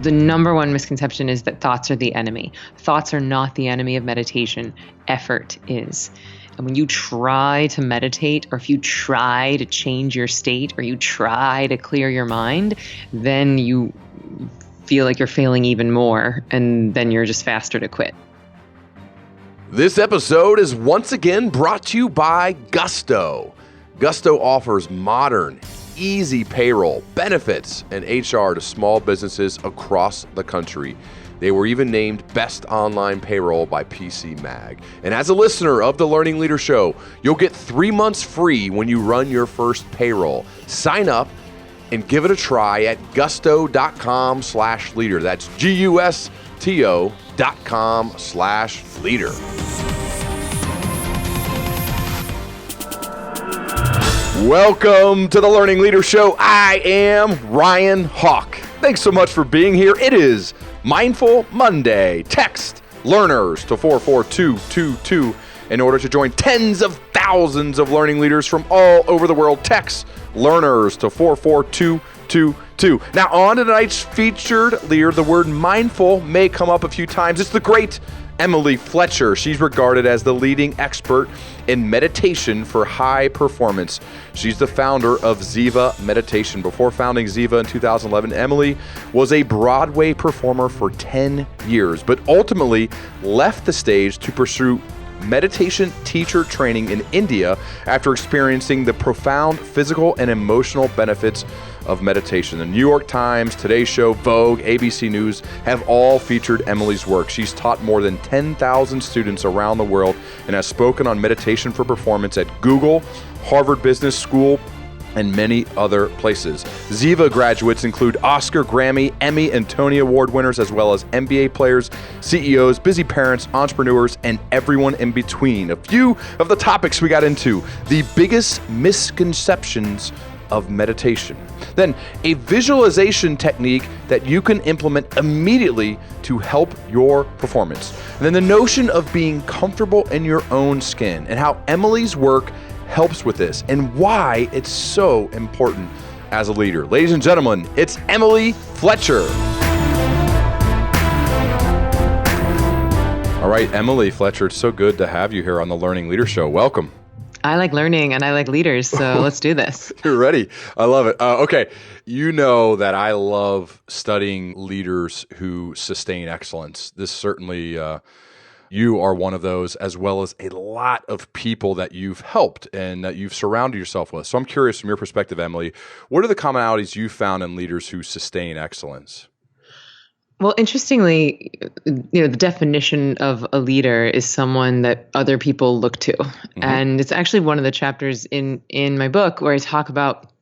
the number one misconception is that thoughts are the enemy. Thoughts are not the enemy of meditation. Effort is. And when you try to meditate, or if you try to change your state, or you try to clear your mind, then you feel like you're failing even more, and then you're just faster to quit. This episode is once again brought to you by Gusto. Gusto offers modern, easy payroll, benefits, and HR to small businesses across the country. They were even named Best Online Payroll by PC Mag. And as a listener of the Learning Leader Show, you'll get 3 months free when you run your first payroll. Sign up and give it a try at gusto.com/leader. That's gusto.com/leader. Welcome to the Learning Leader Show. I am Ryan Hawk. Thanks so much for being here. It is Mindful Monday. Text learners to 44222 in order to join tens of thousands of learning leaders from all over the world. Text learners to 44222. Now, on tonight's featured leader, the word mindful may come up a few times. It's the great Emily Fletcher. She's regarded as the leading expert in meditation for high performance. She's the founder of Ziva Meditation. Before founding Ziva in 2011, Emily was a Broadway performer for 10 years, but ultimately left the stage to pursue meditation teacher training in India after experiencing the profound physical and emotional benefits of meditation. The New York Times, Today Show, Vogue, ABC News have all featured Emily's work. She's taught more than 10,000 students around the world and has spoken on meditation for performance at Google, Harvard Business School, and many other places. Ziva graduates include Oscar, Grammy, Emmy, and Tony Award winners, as well as NBA players, CEOs, busy parents, entrepreneurs, and everyone in between. A few of the topics we got into: the biggest misconceptions of meditation, then a visualization technique that you can implement immediately to help your performance, and then the notion of being comfortable in your own skin and how Emily's work helps with this and why it's so important as a leader. Ladies and gentlemen, it's Emily Fletcher. All right, Emily Fletcher, it's so good to have you here on the Learning Leader Show. Welcome. I like learning and I like leaders, so let's do this. You're ready. I love it. Okay. You know that I love studying leaders who sustain excellence. This certainly, you are one of those, as well as a lot of people that you've helped and that you've surrounded yourself with. So I'm curious, from your perspective, Emily, what are the commonalities you found in leaders who sustain excellence? Well, interestingly, the definition of a leader is someone that other people look to. Mm-hmm. And it's actually one of the chapters in my book where I talk about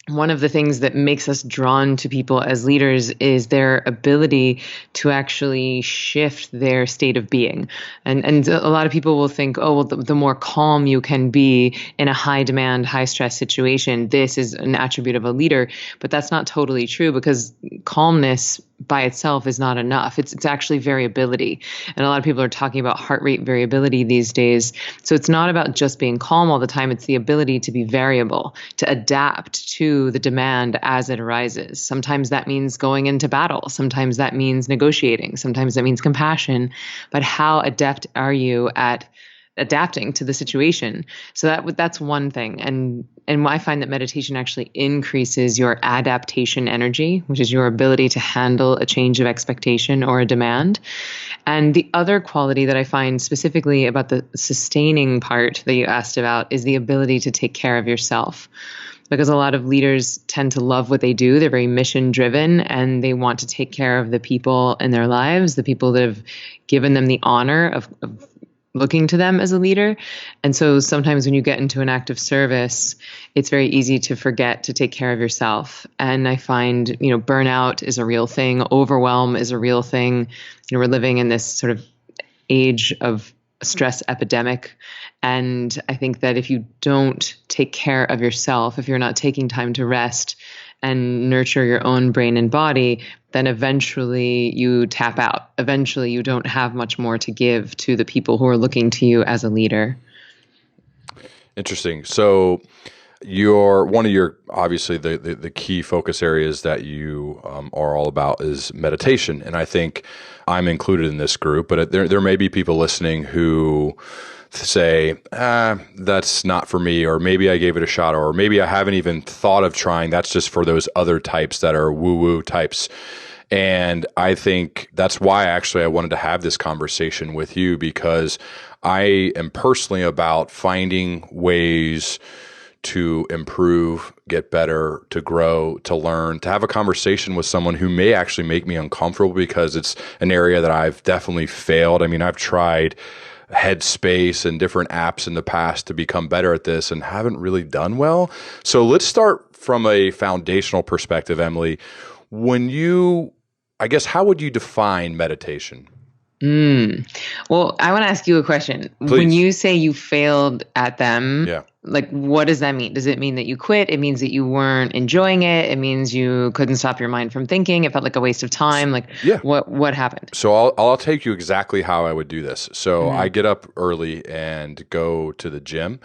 one of the things that makes us drawn to people as leaders is their ability to actually shift their state of being. And a lot of people will think, oh, well, the more calm you can be in a high demand, high stress situation, this is an attribute of a leader. But that's not totally true, because calmness by itself is not enough. It's actually variability. And a lot of people are talking about heart rate variability these days. So it's not about just being calm all the time. It's the ability to be variable, to adapt to the demand as it arises. Sometimes that means going into battle. Sometimes that means negotiating. Sometimes that means compassion. But how adept are you at adapting to the situation? So that's one thing. And I find that meditation actually increases your adaptation energy, which is your ability to handle a change of expectation or a demand. And the other quality that I find specifically about the sustaining part that you asked about is the ability to take care of yourself. Because a lot of leaders tend to love what they do. They're very mission driven and they want to take care of the people in their lives, the people that have given them the honor of looking to them as a leader. And so sometimes when you get into an act of service, it's very easy to forget to take care of yourself. And I find, burnout is a real thing. Overwhelm is a real thing. We're living in this sort of age of stress epidemic. And I think that if you don't take care of yourself, if you're not taking time to rest and nurture your own brain and body, then eventually you tap out. Eventually you don't have much more to give to the people who are looking to you as a leader. Interesting. So one of your obviously the key focus areas that you are all about is meditation, and I think I'm included in this group. But there may be people listening who say, that's not for me, or maybe I gave it a shot, or maybe I haven't even thought of trying. That's just for those other types that are woo-woo types. And I think that's why actually I wanted to have this conversation with you, because I am personally about finding ways to improve, get better, to grow, to learn, to have a conversation with someone who may actually make me uncomfortable, because it's an area that I've definitely failed. I mean, I've tried Headspace and different apps in the past to become better at this and haven't really done well. So let's start from a foundational perspective, Emily. I guess, how would you define meditation? Well, I want to ask you a question. Please. When you say you failed at them, Yeah. like, what does that mean? Does it mean that you quit? It means that you weren't enjoying it. It means you couldn't stop your mind from thinking. It felt like a waste of time. Like, Yeah. what happened? So I'll take you exactly how I would do this. So I get up early and go to the gym.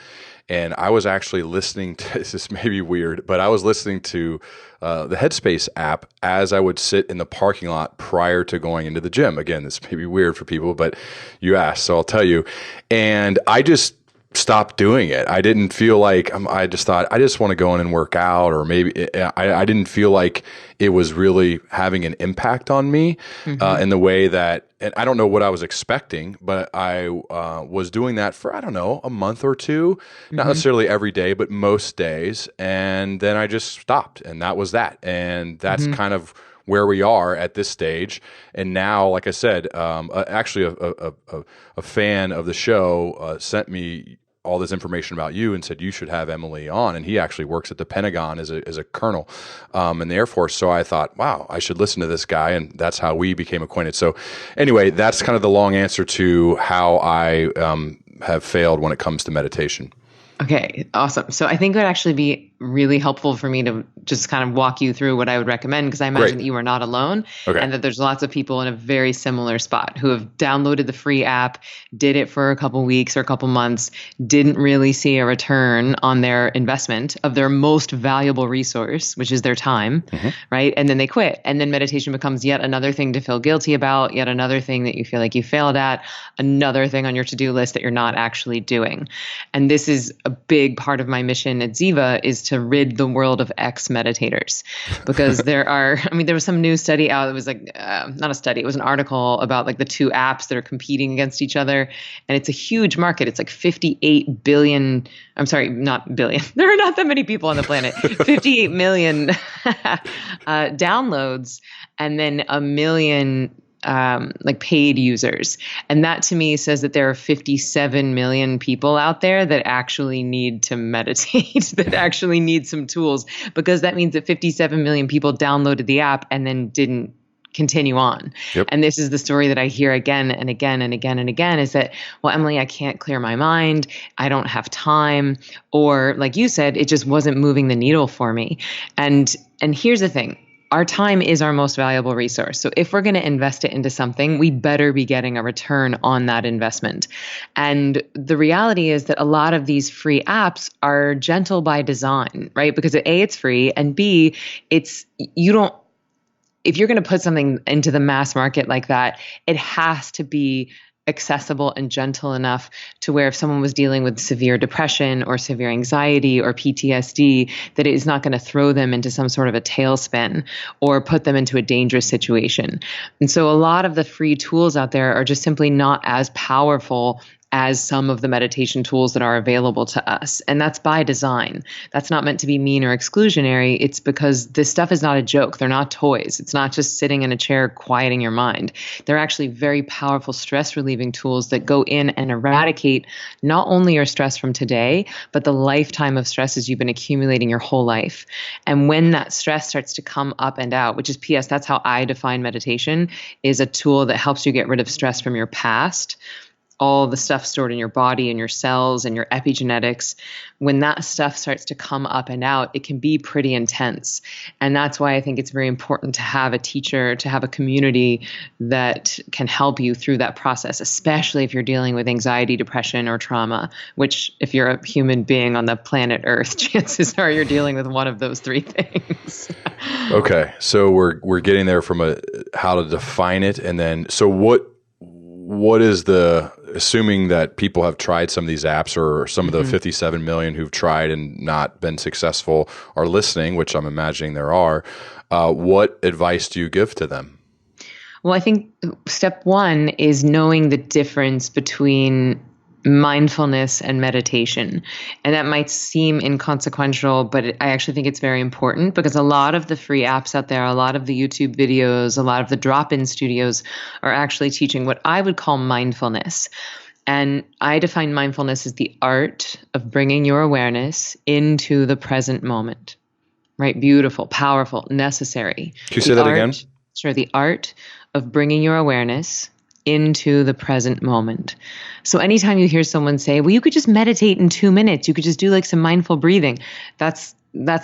And I was actually listening to, this is maybe weird, but I was listening to the Headspace app as I would sit in the parking lot prior to going into the gym. Again, this may be weird for people, but you asked, so I'll tell you. And I just stopped doing it. I didn't feel like, I just thought, I just want to go in and work out, or maybe I didn't feel like it was really having an impact on me in the way that, and I don't know what I was expecting, but I was doing that for, I don't know, a month or two, not necessarily every day, but most days. And then I just stopped, and that was that. And that's kind of where we are at this stage. And now, like I said, actually a fan of the show sent me all this information about you and said you should have Emily on, and he actually works at the Pentagon as a colonel in the Air Force. So I thought, wow, I should listen to this guy, and that's how we became acquainted. So anyway, that's kind of the long answer to how I have failed when it comes to meditation. Okay, awesome. So I think it would actually be really helpful for me to just kind of walk you through what I would recommend, because I imagine that you are not alone, and that there's lots of people in a very similar spot who have downloaded the free app, did it for a couple weeks or a couple months, didn't really see a return on their investment of their most valuable resource, which is their time, right? And then they quit. And then meditation becomes yet another thing to feel guilty about, yet another thing that you feel like you failed at, another thing on your to-do list that you're not actually doing. And this is a big part of my mission at Ziva, is to rid the world of ex-meditators, because there was some new study out that was like, not a study, it was an article about like the two apps that are competing against each other. And it's a huge market. It's like 58 billion, I'm sorry, not billion. There are not that many people on the planet. 58 million downloads, and then a million like paid users. And that to me says that there are 57 million people out there that actually need to meditate, that actually need some tools, because that means that 57 million people downloaded the app and then didn't continue on. And this is the story that I hear again and again and again and again, is that, well, Emily, I can't clear my mind. I don't have time. Or like you said, it just wasn't moving the needle for me. And here's the thing. Our time is our most valuable resource. So if we're going to invest it into something, we better be getting a return on that investment. And the reality is that a lot of these free apps are gentle by design, right? Because A, it's free, and B, if you're going to put something into the mass market like that, it has to be accessible and gentle enough to where if someone was dealing with severe depression or severe anxiety or PTSD, that it is not going to throw them into some sort of a tailspin or put them into a dangerous situation. And so a lot of the free tools out there are just simply not as powerful as some of the meditation tools that are available to us. And that's by design. That's not meant to be mean or exclusionary. It's because this stuff is not a joke. They're not toys. It's not just sitting in a chair quieting your mind. They're actually very powerful stress relieving tools that go in and eradicate not only your stress from today, but the lifetime of stresses you've been accumulating your whole life. And when that stress starts to come up and out, which is PS, that's how I define meditation, is a tool that helps you get rid of stress from your past. all the stuff stored in your body and your cells and your epigenetics, when that stuff starts to come up and out, it can be pretty intense. And that's why I think it's very important to have a teacher, to have a community that can help you through that process, especially if you're dealing with anxiety, depression, or trauma, which if you're a human being on the planet Earth, chances are you're dealing with one of those three things. Okay. So we're getting there from how to define it. And then, so what is assuming that people have tried some of these apps, or some of the 57 million who've tried and not been successful are listening, which I'm imagining there are, what advice do you give to them? Well, I think step one is knowing the difference between mindfulness and meditation. And that might seem inconsequential, but I actually think it's very important, because a lot of the free apps out there, a lot of the YouTube videos, a lot of the drop-in studios are actually teaching what I would call mindfulness. And I define mindfulness as the art of bringing your awareness into the present moment. Right? Beautiful, powerful, necessary. Can you say that again? Sure. The art of bringing your awareness into the present moment. So anytime you hear someone say, well, you could just meditate in 2 minutes, you could just do like some mindful breathing, that's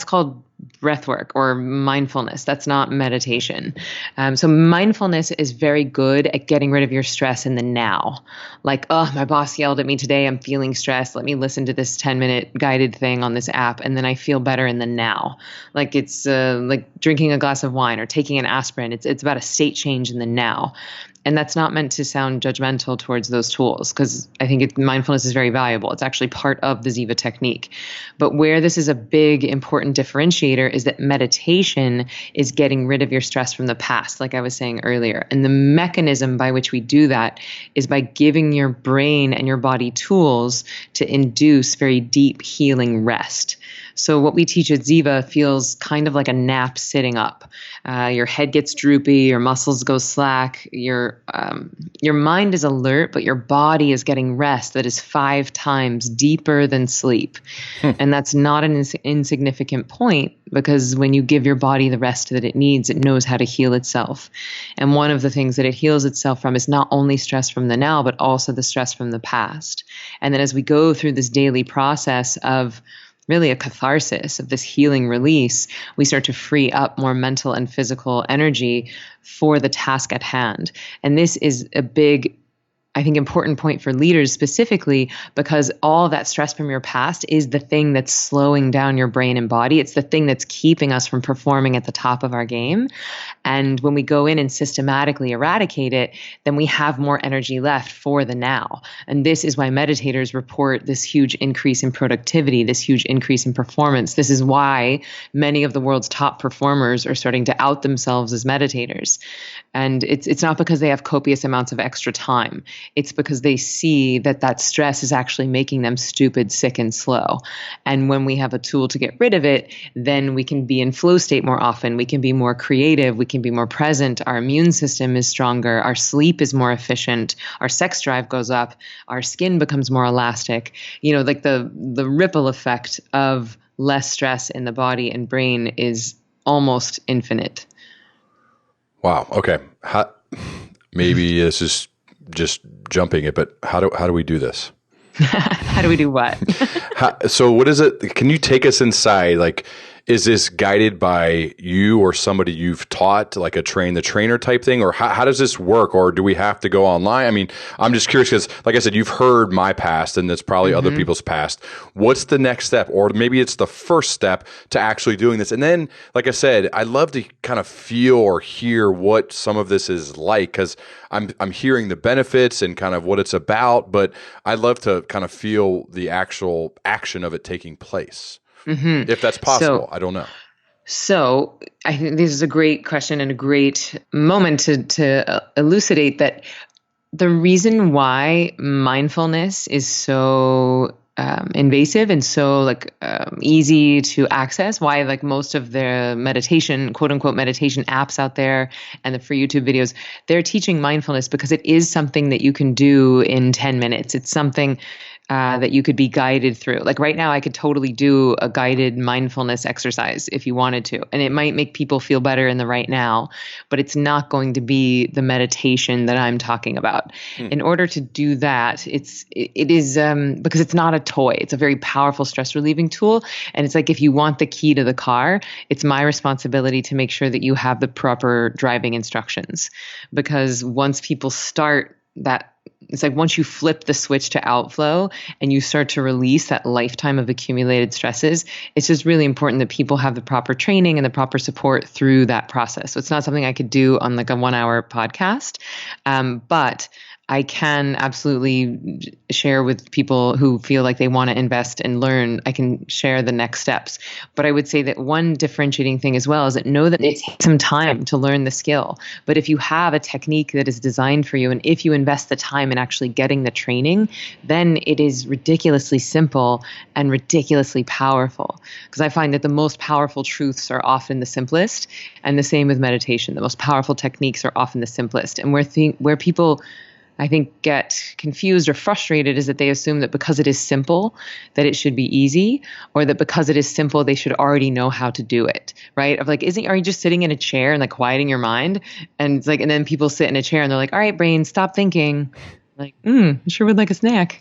called breath work or mindfulness. That's not meditation. So mindfulness is very good at getting rid of your stress in the now. Like, oh, my boss yelled at me today, I'm feeling stressed. Let me listen to this 10-minute guided thing on this app, and then I feel better in the now. Like it's like drinking a glass of wine or taking an aspirin. It's about a state change in the now. And that's not meant to sound judgmental towards those tools, because I think mindfulness is very valuable. It's actually part of the Ziva technique. But where this is a big, important differentiator is that meditation is getting rid of your stress from the past, like I was saying earlier. And the mechanism by which we do that is by giving your brain and your body tools to induce very deep healing rest. So what we teach at Ziva feels kind of like a nap sitting up. Your head gets droopy, your muscles go slack, your mind is alert, but your body is getting rest that is 5 times deeper than sleep. And that's not an insignificant point, because when you give your body the rest that it needs, it knows how to heal itself. And one of the things that it heals itself from is not only stress from the now, but also the stress from the past. And then as we go through this daily process of really a catharsis, of this healing release, we start to free up more mental and physical energy for the task at hand. And this is a big, I think, important point for leaders specifically, because all that stress from your past is the thing that's slowing down your brain and body. It's the thing that's keeping us from performing at the top of our game. And when we go in and systematically eradicate it, then we have more energy left for the now. And this is why meditators report this huge increase in productivity, this huge increase in performance. This is why many of the world's top performers are starting to out themselves as meditators. And it's not because they have copious amounts of extra time. It's because they see that stress is actually making them stupid, sick, and slow. And when we have a tool to get rid of it, then we can be in flow state more often. We can be more creative. We can be more present. Our immune system is stronger. Our sleep is more efficient. Our sex drive goes up. Our skin becomes more elastic. You know, like the ripple effect of less stress in the body and brain is almost infinite. Wow. Okay. Maybe this is just jumping it, but how do we do this? How do we do what? So what is it? Can you take us inside? Like, is this guided by you or somebody you've taught, like a train the trainer type thing? Or how does this work? Or do we have to go online? I mean, I'm just curious because, like I said, you've heard my past and that's probably other people's past. What's the next step? Or maybe it's the first step to actually doing this. And then, like I said, I'd love to kind of feel or hear what some of this is like, because I'm hearing the benefits and kind of what it's about, but I'd love to kind of feel the actual action of it taking place. If that's possible. I don't know. So I think this is a great question and a great moment to elucidate that the reason why mindfulness is so invasive and so easy to access, why like most of the meditation, quote unquote meditation apps out there and the free YouTube videos, they're teaching mindfulness because it is something that you can do in 10 minutes. It's something that you could be guided through. Like right now, I could totally do a guided mindfulness exercise if you wanted to. And it might make people feel better in the right now, but it's not going to be the meditation that I'm talking about. In order to do that, it is because it's not a toy. It's a very powerful stress relieving tool. And it's like if you want the key to the car, it's my responsibility to make sure that you have the proper driving instructions. Because once people start that, it's like once you flip the switch to outflow and you start to release that lifetime of accumulated stresses, it's just really important that people have the proper training and the proper support through that process. So it's not something I could do on like a 1-hour podcast, but I can absolutely share with people who feel like they want to invest and learn. I can share the next steps. But I would say that one differentiating thing as well is that know that it takes some time to learn the skill. But if you have a technique that is designed for you, and if you invest the time in actually getting the training, then it is ridiculously simple and ridiculously powerful. Because I find that the most powerful truths are often the simplest, and the same with meditation. The most powerful techniques are often the simplest. And where people, I think, get confused or frustrated is that they assume that because it is simple, that it should be easy, or that because it is simple, they should already know how to do it, right? Of like, are you just sitting in a chair and like quieting your mind? And it's like, and then people sit in a chair and they're like, all right, brain, stop thinking. Like, I sure would like a snack.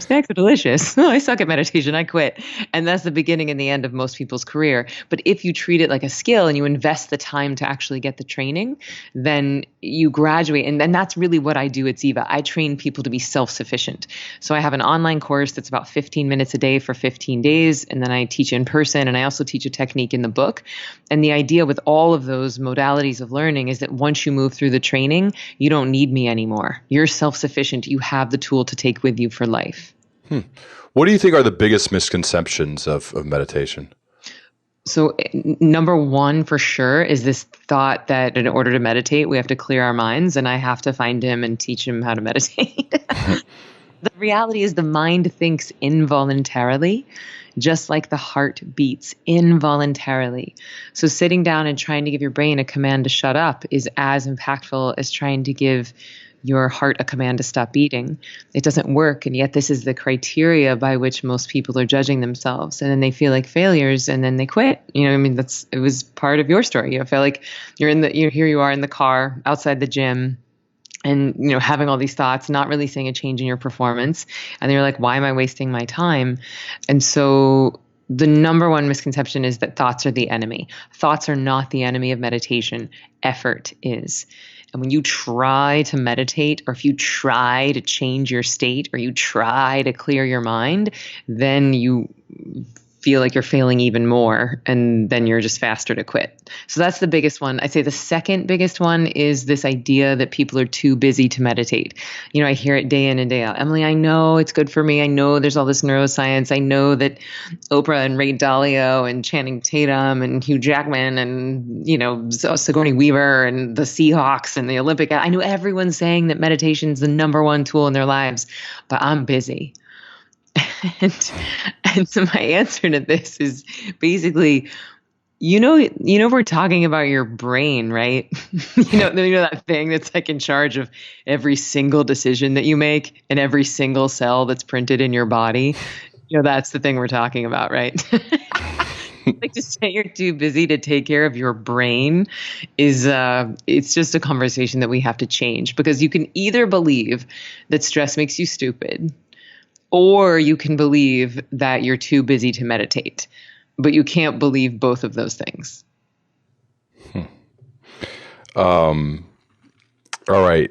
Snacks are delicious. Oh, I suck at meditation. I quit. And that's the beginning and the end of most people's career. But if you treat it like a skill and you invest the time to actually get the training, then you graduate. And then that's really what I do at Ziva. I train people to be self-sufficient. So I have an online course that's about 15 minutes a day for 15 days. And then I teach in person. And I also teach a technique in the book. And the idea with all of those modalities of learning is that once you move through the training, you don't need me anymore. You're self-sufficient. You have the tool to take with you for life. What do you think are the biggest misconceptions of meditation? So number one, for sure, is this thought that in order to meditate, we have to clear our minds and I have to find him and teach him how to meditate. The reality is the mind thinks involuntarily, just like the heart beats involuntarily. So sitting down and trying to give your brain a command to shut up is as impactful as trying to give your heart a command to stop beating. It doesn't work. And yet this is the criteria by which most people are judging themselves. And then they feel like failures and then they quit. You know, I mean, it was part of your story. You feel like here you are in the car outside the gym and, having all these thoughts, not really seeing a change in your performance. And you're like, why am I wasting my time? And so the number one misconception is that thoughts are the enemy. Thoughts are not the enemy of meditation. Effort is. And when you try to meditate, or if you try to change your state, or you try to clear your mind, then you feel like you're failing even more, and then you're just faster to quit. So that's the biggest one. I'd say the second biggest one is this idea that people are too busy to meditate. I hear it day in and day out. Emily, I know it's good for me. I know there's all this neuroscience. I know that Oprah and Ray Dalio and Channing Tatum and Hugh Jackman and, Sigourney Weaver and the Seahawks and the Olympic. I know everyone's saying that meditation is the number one tool in their lives, but I'm busy. And so my answer to this is basically, we're talking about your brain, right? That thing that's like in charge of every single decision that you make and every single cell that's printed in your body. That's the thing we're talking about, right? Like to say you're too busy to take care of your brain is it's just a conversation that we have to change, because you can either believe that stress makes you stupid, or you can believe that you're too busy to meditate, but you can't believe both of those things. All right.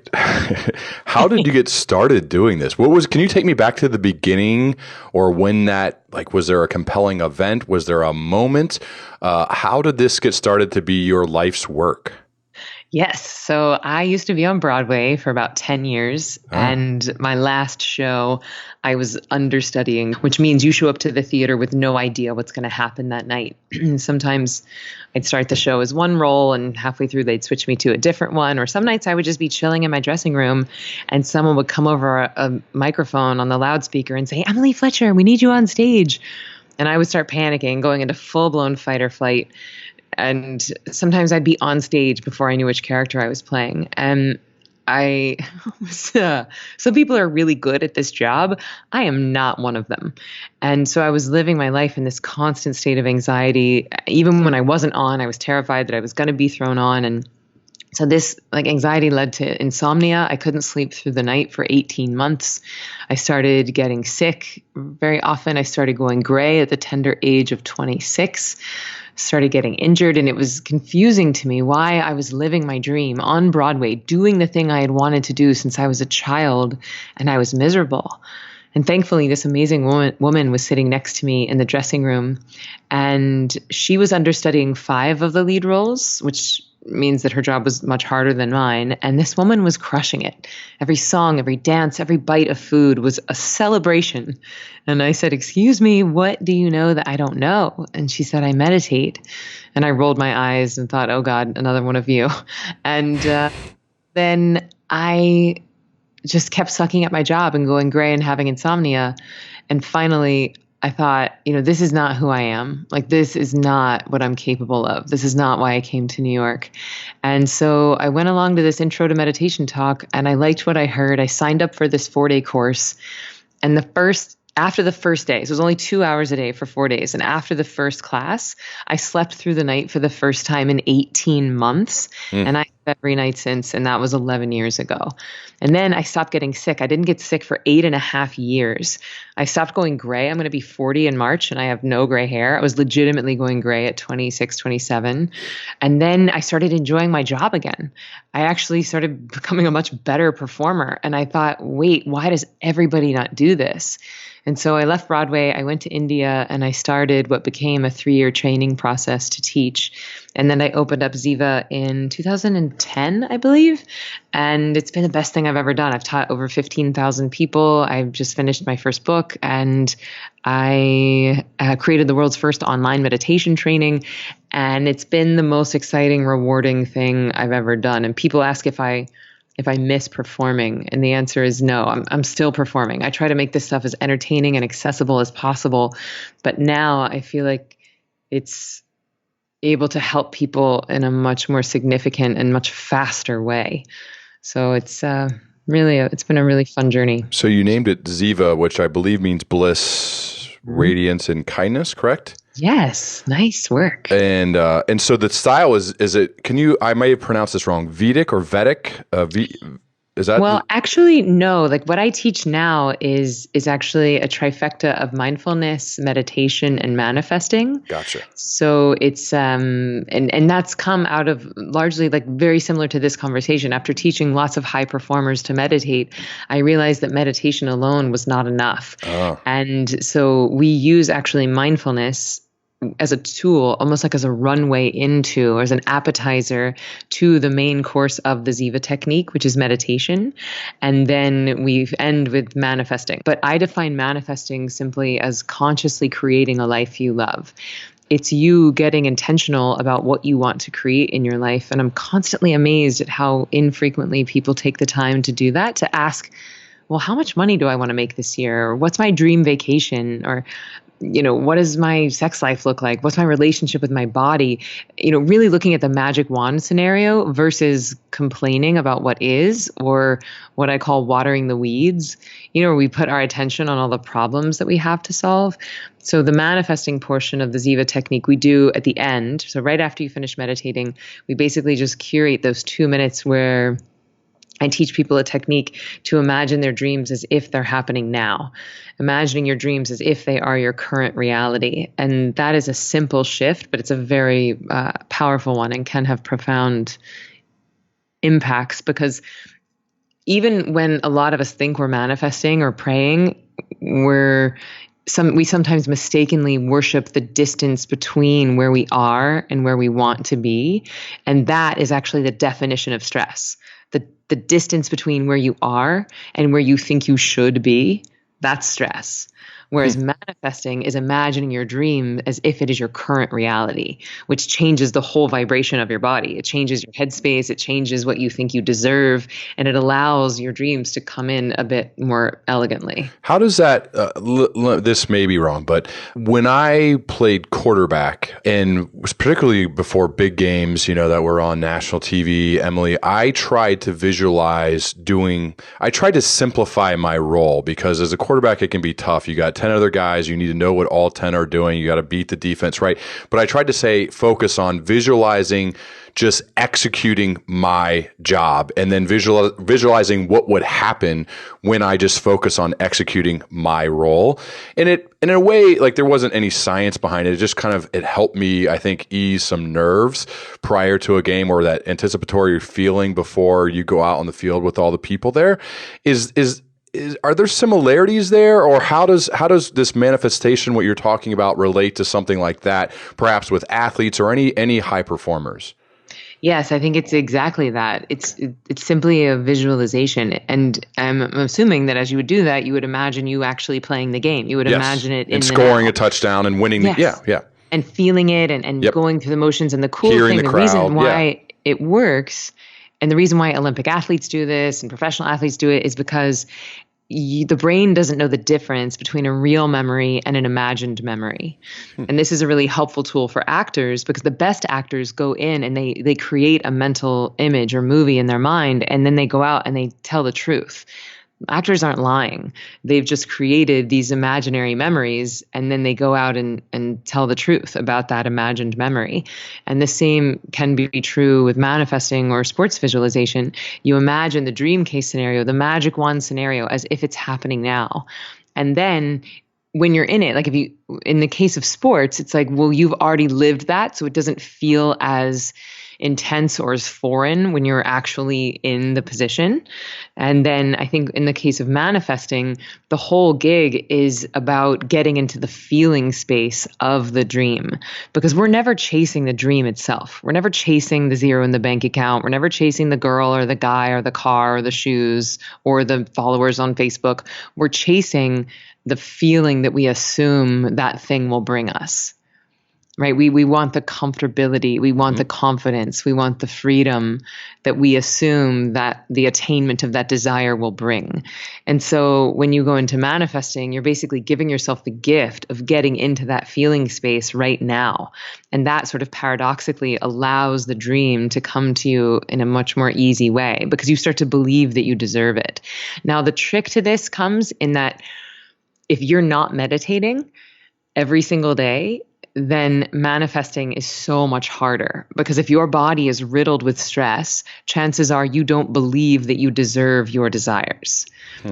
How did you get started doing this? Can you take me back to the beginning, or when was there a compelling event? Was there a moment? How did this get started to be your life's work? Yes. So I used to be on Broadway for about 10 years. Oh. And my last show, I was understudying, which means you show up to the theater with no idea what's going to happen that night. Sometimes I'd start the show as one role and halfway through they'd switch me to a different one. Or some nights I would just be chilling in my dressing room and someone would come over a microphone on the loudspeaker and say, Emily Fletcher, we need you on stage. And I would start panicking, going into full-blown fight or flight. And sometimes I'd be on stage before I knew which character I was playing. And some people are really good at this job. I am not one of them. And so I was living my life in this constant state of anxiety. Even when I wasn't on, I was terrified that I was going to be thrown on. And so this anxiety led to insomnia. I couldn't sleep through the night for 18 months. I started getting sick very often. I started going gray at the tender age of 26. Started getting injured, and it was confusing to me why I was living my dream on Broadway, doing the thing I had wanted to do since I was a child, and I was miserable. And thankfully, this amazing woman was sitting next to me in the dressing room, and she was understudying 5 of the lead roles, which means that her job was much harder than mine. And this woman was crushing it. Every song, every dance, every bite of food was a celebration. And I said, "Excuse me, what do you know that I don't know?" And she said, "I meditate." And I rolled my eyes and thought, "Oh God, another one of you." And then I just kept sucking at my job and going gray and having insomnia. And finally, I thought, this is not who I am. This is not what I'm capable of. This is not why I came to New York. And so I went along to this intro to meditation talk, and I liked what I heard. I signed up for this 4-day course. And after the first day, so it was only 2 hours a day for 4 days. And after the first class, I slept through the night for the first time in 18 months. And I have every night since, and that was 11 years ago. And then I stopped getting sick. I didn't get sick for 8.5 years. I stopped going gray. I'm going to be 40 in March, and I have no gray hair. I was legitimately going gray at 26, 27. And then I started enjoying my job again. I actually started becoming a much better performer. And I thought, wait, why does everybody not do this? And so I left Broadway, I went to India, and I started what became a 3-year training process to teach. And then I opened up Ziva in 2010, I believe. And it's been the best thing I've ever done. I've taught over 15,000 people. I've just finished my first book, and I created the world's first online meditation training. And it's been the most exciting, rewarding thing I've ever done. And people ask if I miss performing, and the answer is no. I'm still performing. I try to make this stuff as entertaining and accessible as possible, but now I feel like it's able to help people in a much more significant and much faster way. So it's it's been a really fun journey. So you named it Ziva, which I believe means bliss, radiance, and kindness, correct? Yes, nice work. And so the style is it? I may have pronounced this wrong. Vedic or Vedic? Is that? Well, actually, no. What I teach now is actually a trifecta of mindfulness, meditation, and manifesting. Gotcha. So it's and that's come out of largely very similar to this conversation. After teaching lots of high performers to meditate, I realized that meditation alone was not enough. Oh. And so we use actually mindfulness as a tool, almost like as a runway into, or as an appetizer to the main course of the Ziva technique, which is meditation. And then we end with manifesting. But I define manifesting simply as consciously creating a life you love. It's you getting intentional about what you want to create in your life. And I'm constantly amazed at how infrequently people take the time to do that, to ask, well, how much money do I want to make this year? Or what's my dream vacation? Or what does my sex life look like? What's my relationship with my body? Really looking at the magic wand scenario versus complaining about what is, or what I call watering the weeds, where we put our attention on all the problems that we have to solve. So the manifesting portion of the Ziva technique we do at the end. So right after you finish meditating, we basically just curate those 2 minutes where I teach people a technique to imagine their dreams as if they're happening now, imagining your dreams as if they are your current reality. And that is a simple shift, but it's a very powerful one and can have profound impacts, because even when a lot of us think we're manifesting or praying, we sometimes mistakenly worship the distance between where we are and where we want to be. And that is actually the definition of stress. The distance between where you are and where you think you should be, that's stress. Whereas manifesting is imagining your dream as if it is your current reality, which changes the whole vibration of your body. It changes your headspace. It changes what you think you deserve. And it allows your dreams to come in a bit more elegantly. How does that, this may be wrong, but when I played quarterback, and particularly before big games, that were on national TV, Emily, I tried to simplify my role, because as a quarterback, it can be tough. You got 10 other guys. You need to know what all 10 are doing. You got to beat the defense, right? But I tried to focus on visualizing just executing my job, and then visualizing what would happen when I just focus on executing my role. And in a way, like, there wasn't any science behind it. It just it helped me, I think, ease some nerves prior to a game, or that anticipatory feeling before you go out on the field with all the people there. Are there similarities there, or how does this manifestation, what you're talking about, relate to something like that, perhaps with athletes or any high performers? Yes, I think it's exactly that. It's simply a visualization. And I'm assuming that as you would do that, you would imagine you actually playing the game. You would imagine it and scoring a touchdown and winning. Yes. Yeah. And feeling it and going through the motions. And the cool Hearing thing, the reason why it works, and the reason why Olympic athletes do this and professional athletes do it, is because the brain doesn't know the difference between a real memory and an imagined memory. And this is a really helpful tool for actors, because the best actors go in and they create a mental image or movie in their mind, and then they go out and they tell the truth. Actors aren't lying. They've just created these imaginary memories, and then they go out and tell the truth about that imagined memory. And the same can be true with manifesting or sports visualization. You imagine the dream case scenario, the magic wand scenario, as if it's happening now. And then when you're in it, like in the case of sports, it's like, well, you've already lived that, so it doesn't feel as intense or as foreign when you're actually in the position. And then I think in the case of manifesting, the whole gig is about getting into the feeling space of the dream, because we're never chasing the dream itself. We're never chasing the zero in the bank account. We're never chasing the girl or the guy or the car or the shoes or the followers on Facebook. We're chasing the feeling that we assume that thing will bring us. Right? We want the comfortability. We want the confidence. We want the freedom that we assume that the attainment of that desire will bring. And so when you go into manifesting, you're basically giving yourself the gift of getting into that feeling space right now. And that sort of paradoxically allows the dream to come to you in a much more easy way, because you start to believe that you deserve it. Now, the trick to this comes in that if you're not meditating every single day, then manifesting is so much harder, because if your body is riddled with stress, chances are you don't believe that you deserve your desires.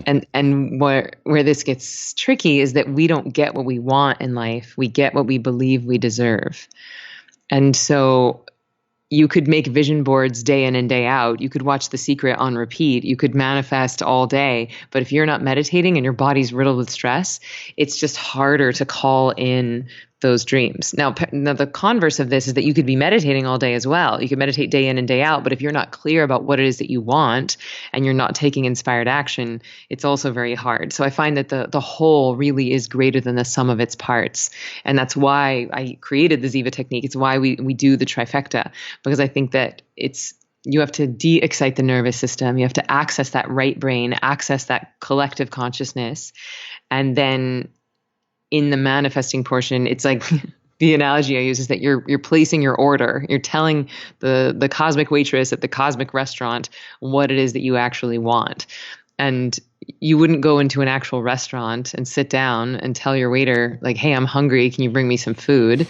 And where this gets tricky is that we don't get what we want in life. We get what we believe we deserve. And so you could make vision boards day in and day out. You could watch The Secret on repeat. You could manifest all day. But if you're not meditating and your body's riddled with stress, it's just harder to call in those dreams. Now, the converse of this is that you could be meditating all day as well. You could meditate day in and day out, but if you're not clear about what it is that you want and you're not taking inspired action, it's also very hard. So I find that the whole really is greater than the sum of its parts. And that's why I created the Ziva technique. It's why we do the trifecta, because I think that you have to de-excite the nervous system. You have to access that right brain, access that collective consciousness, and then in the manifesting portion, it's like the analogy I use is that you're placing your order. You're telling the cosmic waitress at the cosmic restaurant what it is that you actually want. And you wouldn't go into an actual restaurant and sit down and tell your waiter, like, hey, I'm hungry. Can you bring me some food?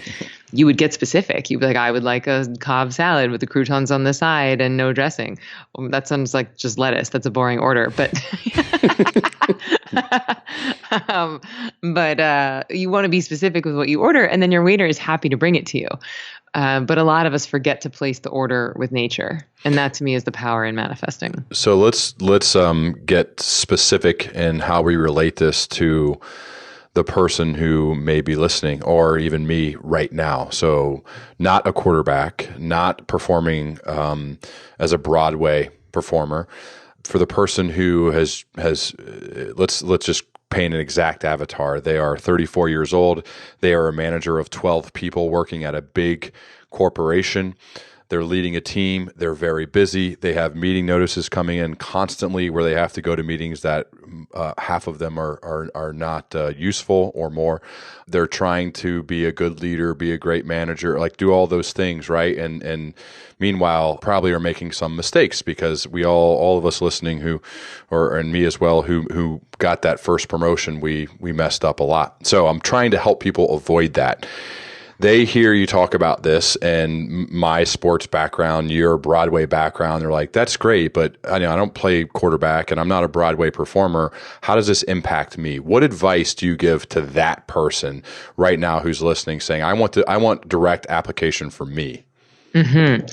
You would get specific. You'd be like, I would like a Cobb salad with the croutons on the side and no dressing. Well, that sounds like just lettuce. That's a boring order. But you want to be specific with what you order, and then your waiter is happy to bring it to you. But a lot of us forget to place the order with nature. And that to me is the power in manifesting. So let's get specific in how we relate this to the person who may be listening, or even me right now. So not a quarterback, not performing as a Broadway performer. For the person who has let's just paint an exact avatar. They are 34 years old. They are a manager of 12 people working at a big corporation. They're leading a team. They're very busy. They have meeting notices coming in constantly where they have to go to meetings that half of them are not useful or more. They're trying to be a good leader, be a great manager, like do all those things, right? And meanwhile, probably are making some mistakes because we all of us listening and me as well, who got that first promotion, we messed up a lot. So I'm trying to help people avoid that. They hear you talk about this and my sports background, your Broadway background. They're like, that's great, but I don't play quarterback and I'm not a Broadway performer. How does this impact me? What advice do you give to that person right now who's listening saying, I want direct application for me? Mm-hmm.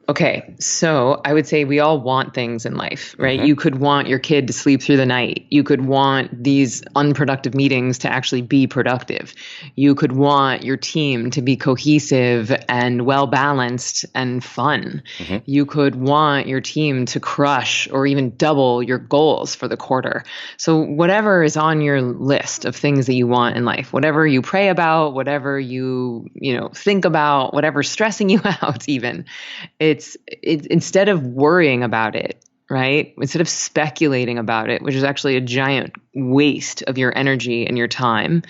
Okay, so I would say we all want things in life, right? Mm-hmm. You could want your kid to sleep through the night. You could want these unproductive meetings to actually be productive. You could want your team to be cohesive and well-balanced and fun. Mm-hmm. You could want your team to crush or even double your goals for the quarter. So whatever is on your list of things that you want in life, whatever you pray about, whatever you think about, whatever's stressing you out even, it's instead of worrying about it, right? Instead of speculating about it, which is actually a giant waste of your energy and your time.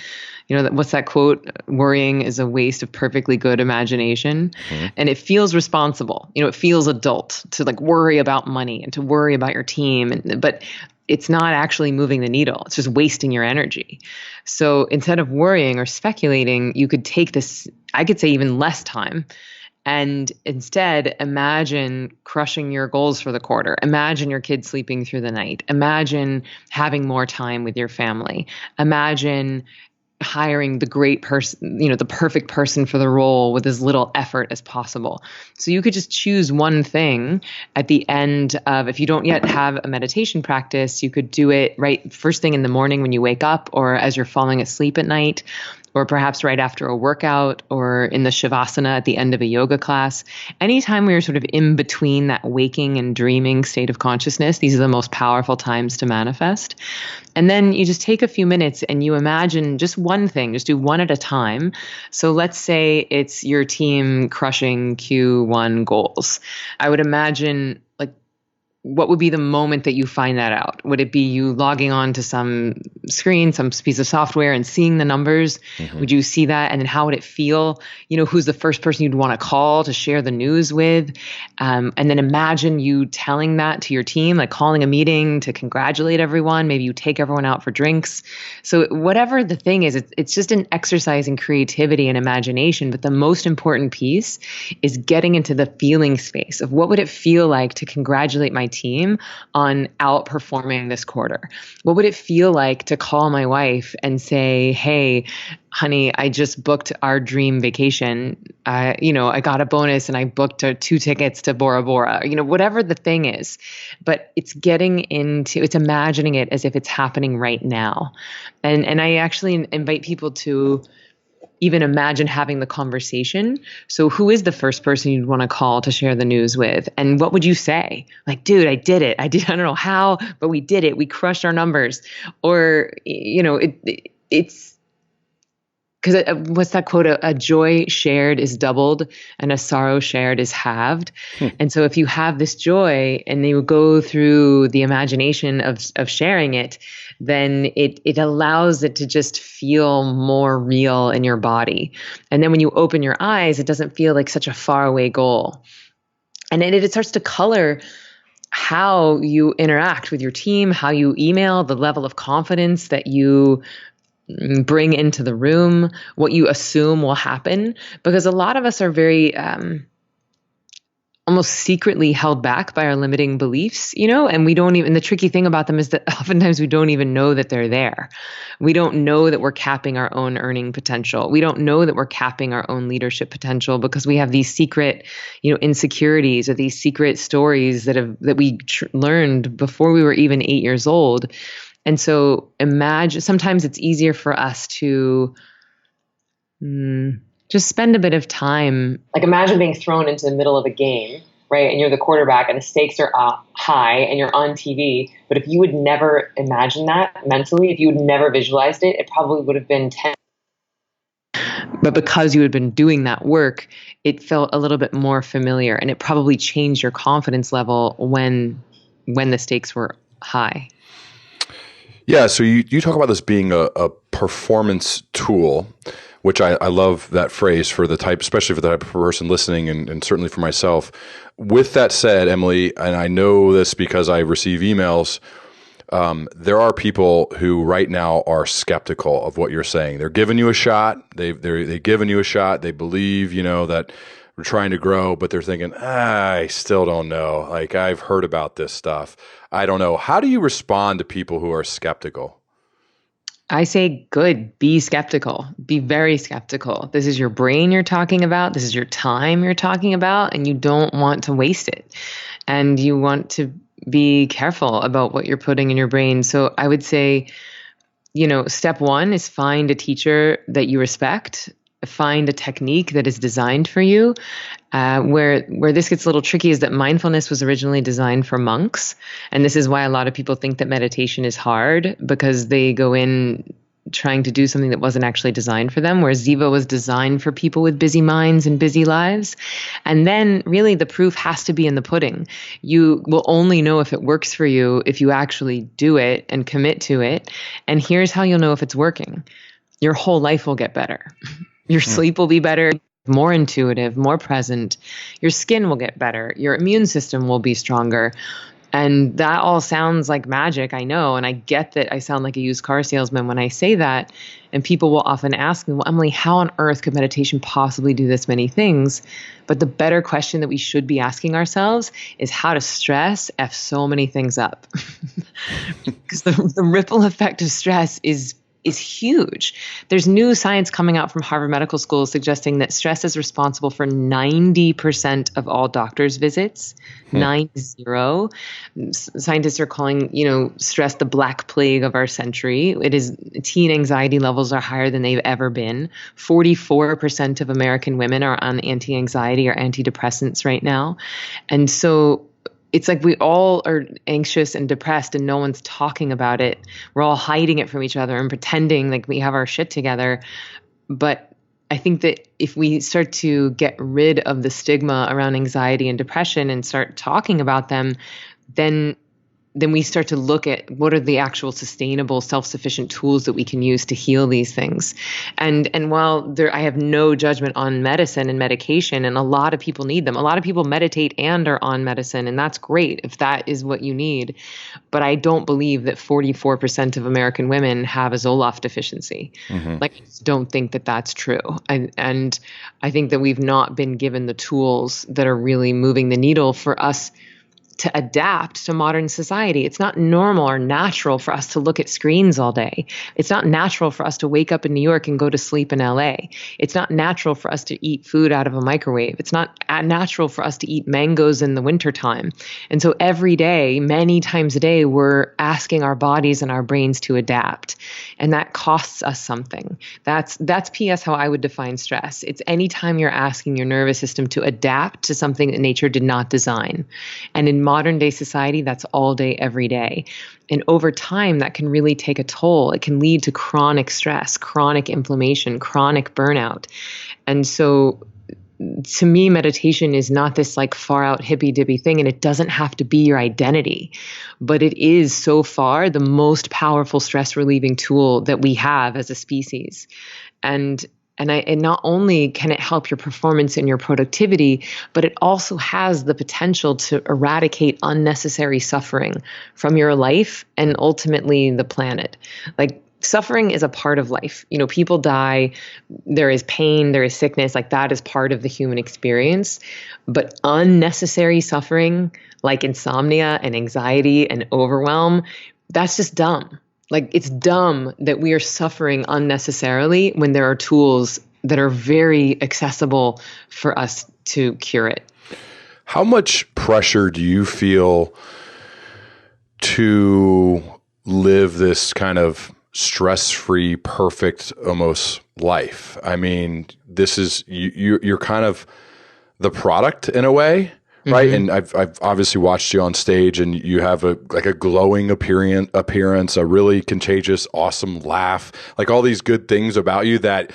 What's that quote? Worrying is a waste of perfectly good imagination. Mm-hmm. And it feels responsible. It feels adult to worry about money and to worry about your team. But it's not actually moving the needle. It's just wasting your energy. So instead of worrying or speculating, you could take this, I could say even less time, and instead imagine crushing your goals for the quarter. Imagine your kids sleeping through the night. Imagine having more time with your family. Imagine hiring the great person, the perfect person for the role with as little effort as possible. So you could just choose one thing at the end of, if you don't yet have a meditation practice, you could do it right first thing in the morning when you wake up, or as you're falling asleep at night, or perhaps right after a workout, or in the shavasana at the end of a yoga class. Anytime we are sort of in between that waking and dreaming state of consciousness, these are the most powerful times to manifest. And then you just take a few minutes and you imagine just one thing, just do one at a time. So let's say it's your team crushing Q1 goals. I would imagine, what would be the moment that you find that out? Would it be you logging on to some screen, some piece of software and seeing the numbers? Mm-hmm. Would you see that? And then how would it feel? Who's the first person you'd want to call to share the news with? And then imagine you telling that to your team, calling a meeting to congratulate everyone. Maybe you take everyone out for drinks. So whatever the thing is, it's just an exercise in creativity and imagination. But the most important piece is getting into the feeling space of what would it feel like to congratulate my team on outperforming this quarter? What would it feel like to call my wife and say, hey, honey, I just booked our dream vacation. I got a bonus and I booked 2 tickets to Bora Bora, whatever the thing is. But it's it's imagining it as if it's happening right now. And I actually invite people to even imagine having the conversation. So who is the first person you'd want to call to share the news with? And what would you say? Dude, I did it. I don't know how, but we did it. We crushed our numbers. Or, it's because what's that quote? A joy shared is doubled and a sorrow shared is halved. And so if you have this joy and you go through the imagination of sharing it, then it allows it to just feel more real in your body. And then when you open your eyes, it doesn't feel like such a faraway goal. And then it starts to color how you interact with your team, how you email, the level of confidence that you bring into the room, what you assume will happen. Because a lot of us are very almost secretly held back by our limiting beliefs, and we don't even, the tricky thing about them is that oftentimes we don't even know that they're there. We don't know that we're capping our own earning potential. We don't know that we're capping our own leadership potential because we have these secret, insecurities or these secret stories that we learned before we were even 8 years old. And so sometimes it's easier for us to just spend a bit of time. Imagine being thrown into the middle of a game right? And you're the quarterback and the stakes are high and you're on TV. But if you would never imagine that mentally, if you would never visualized it, it probably would have been 10. But because you had been doing that work, it felt a little bit more familiar, and it probably changed your confidence level when the stakes were high. Yeah, so you talk about this being a performance tool, which I love that phrase for the type, especially for the type of person listening, and certainly for myself. With that said, Emily, and I know this because I receive emails, there are people who right now are skeptical of what you're saying. They're giving you a shot. They've given you a shot. They believe, that we're trying to grow, but they're thinking, I still don't know. Like, I've heard about this stuff. I don't know. How do you respond to people who are skeptical? I say, good, be skeptical, be very skeptical. This is your brain you're talking about. This is your time you're talking about, and you don't want to waste it. And you want to be careful about what you're putting in your brain. So I would say, step one is find a teacher that you respect. Find a technique that is designed for you. Where this gets a little tricky is that mindfulness was originally designed for monks. And this is why a lot of people think that meditation is hard, because they go in trying to do something that wasn't actually designed for them, whereas Ziva was designed for people with busy minds and busy lives. And then really the proof has to be in the pudding. You will only know if it works for you if you actually do it and commit to it. And here's how you'll know if it's working. Your whole life will get better. Your sleep will be better, more intuitive, more present. Your skin will get better. Your immune system will be stronger. And that all sounds like magic, I know. And I get that I sound like a used car salesman when I say that. And people will often ask me, well, Emily, how on earth could meditation possibly do this many things? But the better question that we should be asking ourselves is how to stress F so many things up. Because the ripple effect of stress is huge. There's new science coming out from Harvard Medical School suggesting that stress is responsible for 90% of all doctors' visits. 90. Scientists are calling, stress the black plague of our century. Teen anxiety levels are higher than they've ever been. 44% of American women are on anti-anxiety or antidepressants right now. And so it's like we all are anxious and depressed and no one's talking about it. We're all hiding it from each other and pretending like we have our shit together. But I think that if we start to get rid of the stigma around anxiety and depression and start talking about them, then we start to look at what are the actual sustainable, self-sufficient tools that we can use to heal these things. And while I have no judgment on medicine and medication, and a lot of people need them. A lot of people meditate and are on medicine, and that's great if that is what you need. But I don't believe that 44% of American women have a Zoloft deficiency. Mm-hmm. I just don't think that that's true. And I think that we've not been given the tools that are really moving the needle for us to adapt to modern society. It's not normal or natural for us to look at screens all day. It's not natural for us to wake up in New York and go to sleep in LA. It's not natural for us to eat food out of a microwave. It's not natural for us to eat mangoes in the wintertime. And so every day, many times a day, we're asking our bodies and our brains to adapt. And that costs us something. That's PS how I would define stress. It's anytime you're asking your nervous system to adapt to something that nature did not design. And in modern day society, that's all day, every day. And over time, that can really take a toll. It can lead to chronic stress, chronic inflammation, chronic burnout. And so to me, meditation is not this far out hippy dippy thing, and it doesn't have to be your identity, but it is so far the most powerful stress relieving tool that we have as a species. And not only can it help your performance and your productivity, but it also has the potential to eradicate unnecessary suffering from your life and ultimately the planet. Suffering is a part of life. People die, there is pain, there is sickness, that is part of the human experience. But unnecessary suffering, like insomnia and anxiety and overwhelm, that's just dumb. It's dumb that we are suffering unnecessarily when there are tools that are very accessible for us to cure it. How much pressure do you feel to live this kind of stress-free, perfect, almost life? I mean, this is you're kind of the product in a way, right? And I've obviously watched you on stage, and you have a glowing appearance, a really contagious, awesome laugh, like all these good things about you that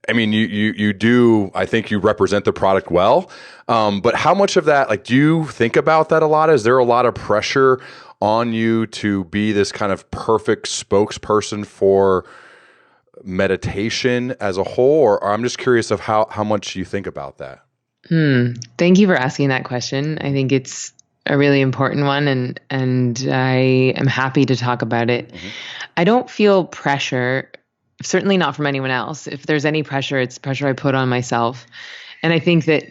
I mean, you do. I think you represent the product well. But how much of that, like, do you think about that a lot? Is there a lot of pressure on you to be this kind of perfect spokesperson for meditation as a whole? Or I'm just curious of how much you think about that. Thank you for asking that question. I think it's a really important one, and I am happy to talk about it. I don't feel pressure, certainly not from anyone else. If there's any pressure, it's pressure I put on myself. And I think that,